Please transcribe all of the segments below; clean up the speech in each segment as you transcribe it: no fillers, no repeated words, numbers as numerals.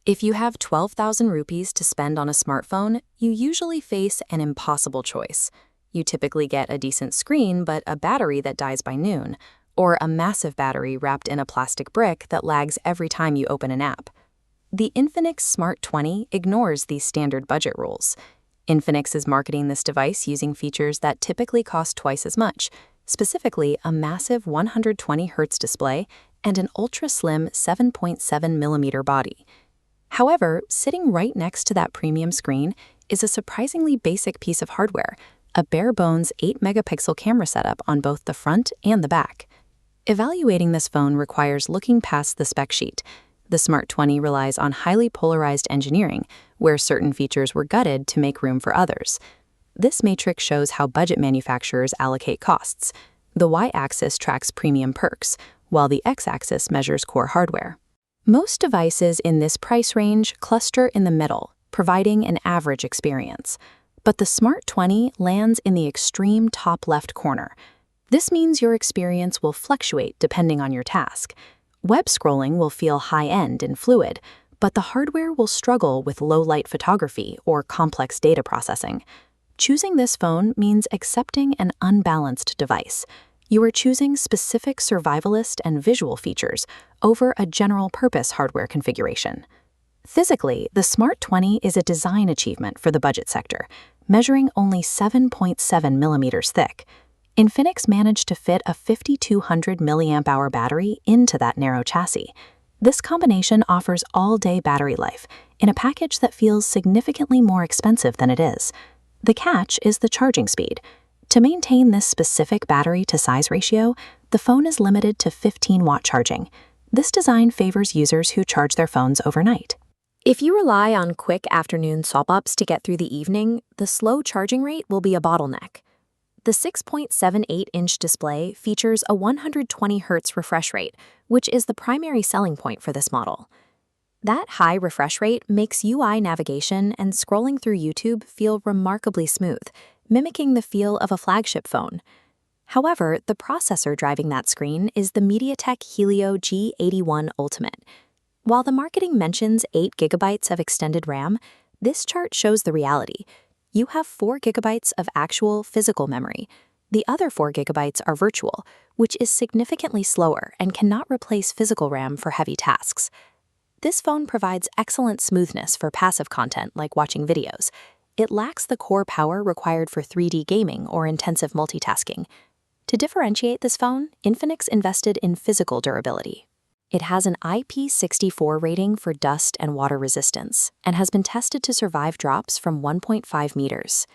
If you have 12,000 rupees to spend on a smartphone, you usually face an impossible choice. You typically get a decent screen, but a battery that dies by noon, or a massive battery wrapped in a plastic brick that lags every time you open an app. The Infinix Smart 20 ignores these standard budget rules. Infinix is marketing this device using features that typically cost twice as much, specifically a massive 120Hz display and an ultra-slim 7.7mm body. However, sitting right next to that premium screen is a surprisingly basic piece of hardware, a bare-bones 8-megapixel camera setup on both the front and the back. Evaluating this phone requires looking past the spec sheet. The Smart 20 relies on highly polarized engineering, where certain features were gutted to make room for others. This matrix shows how budget manufacturers allocate costs. The y-axis tracks premium perks, while the x-axis measures core hardware. Most devices in this price range cluster in the middle, providing an average experience. But the Smart 20 lands in the extreme top left corner. This means your experience will fluctuate depending on your task. Web scrolling will feel high-end and fluid, but the hardware will struggle with low-light photography or complex data processing. Choosing this phone means accepting an unbalanced device. You are choosing specific survivalist and visual features over a general-purpose hardware configuration. Physically, the Smart 20 is a design achievement for the budget sector, measuring only 7.7 millimeters thick. Infinix managed to fit a 5,200 mAh battery into that narrow chassis. This combination offers all-day battery life in a package that feels significantly more expensive than it is. The catch is the charging speed. To maintain this specific battery-to-size ratio, the phone is limited to 15-watt charging. This design favors users who charge their phones overnight. If you rely on quick afternoon swap-ups to get through the evening, the slow charging rate will be a bottleneck. The 6.78-inch display features a 120Hz refresh rate, which is the primary selling point for this model. That high refresh rate makes UI navigation and scrolling through YouTube feel remarkably smooth, mimicking the feel of a flagship phone. However, the processor driving that screen is the MediaTek Helio G81 Ultimate. While the marketing mentions 8 GB of extended RAM, this chart shows the reality. You have 4 GB of actual physical memory. The other 4 GB are virtual, which is significantly slower and cannot replace physical RAM for heavy tasks. This phone provides excellent smoothness for passive content like watching videos. It lacks the core power required for 3D gaming or intensive multitasking. To differentiate this phone, Infinix invested in physical durability. It has an IP64 rating for dust and water resistance and has been tested to survive drops from 1.5 meters.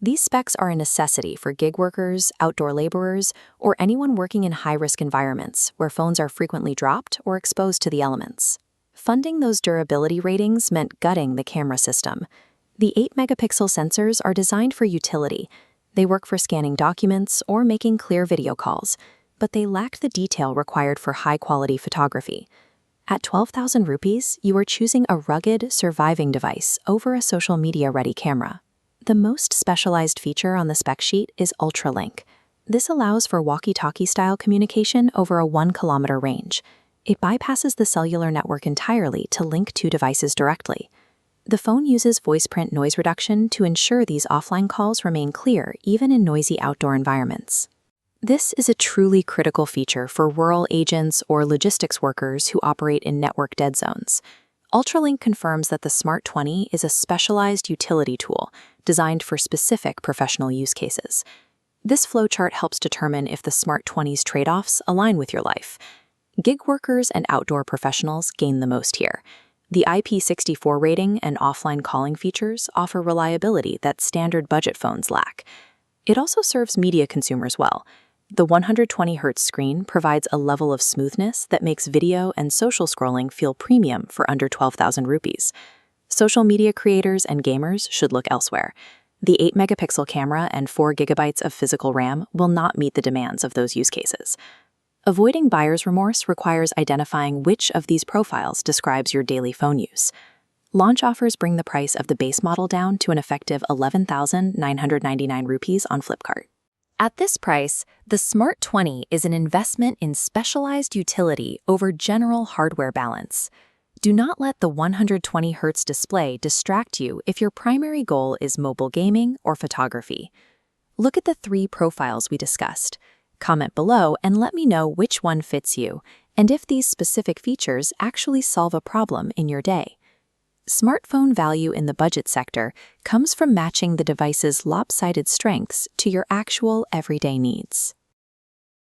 These specs are a necessity for gig workers, outdoor laborers, or anyone working in high-risk environments where phones are frequently dropped or exposed to the elements. Funding those durability ratings meant gutting the camera system. The 8-megapixel sensors are designed for utility. They work for scanning documents or making clear video calls, but they lacked the detail required for high-quality photography. At 12,000 rupees, you are choosing a rugged, surviving device over a social media-ready camera. The most specialized feature on the spec sheet is Ultralink. This allows for walkie-talkie style communication over a 1-kilometer range. It bypasses the cellular network entirely to link two devices directly. The phone uses voice-print noise reduction to ensure these offline calls remain clear even in noisy outdoor environments. This is a truly critical feature for rural agents or logistics workers who operate in network dead zones. Ultralink confirms that the Smart 20 is a specialized utility tool designed for specific professional use cases. This flowchart helps determine if the Smart 20's trade-offs align with your life. Gig workers and outdoor professionals gain the most here. The IP64 rating and offline calling features offer reliability that standard budget phones lack. It also serves media consumers well. The 120Hz screen provides a level of smoothness that makes video and social scrolling feel premium for under 12,000 rupees. Social media creators and gamers should look elsewhere. The 8-megapixel camera and 4 GB of physical RAM will not meet the demands of those use cases. Avoiding buyer's remorse requires identifying which of these profiles describes your daily phone use. Launch offers bring the price of the base model down to an effective 11,999 rupees on Flipkart. At this price, the Smart 20 is an investment in specialized utility over general hardware balance. Do not let the 120Hz display distract you if your primary goal is mobile gaming or photography. Look at the 3 profiles we discussed. Comment below and let me know which one fits you, and if these specific features actually solve a problem in your day. Smartphone value in the budget sector comes from matching the device's lopsided strengths to your actual everyday needs.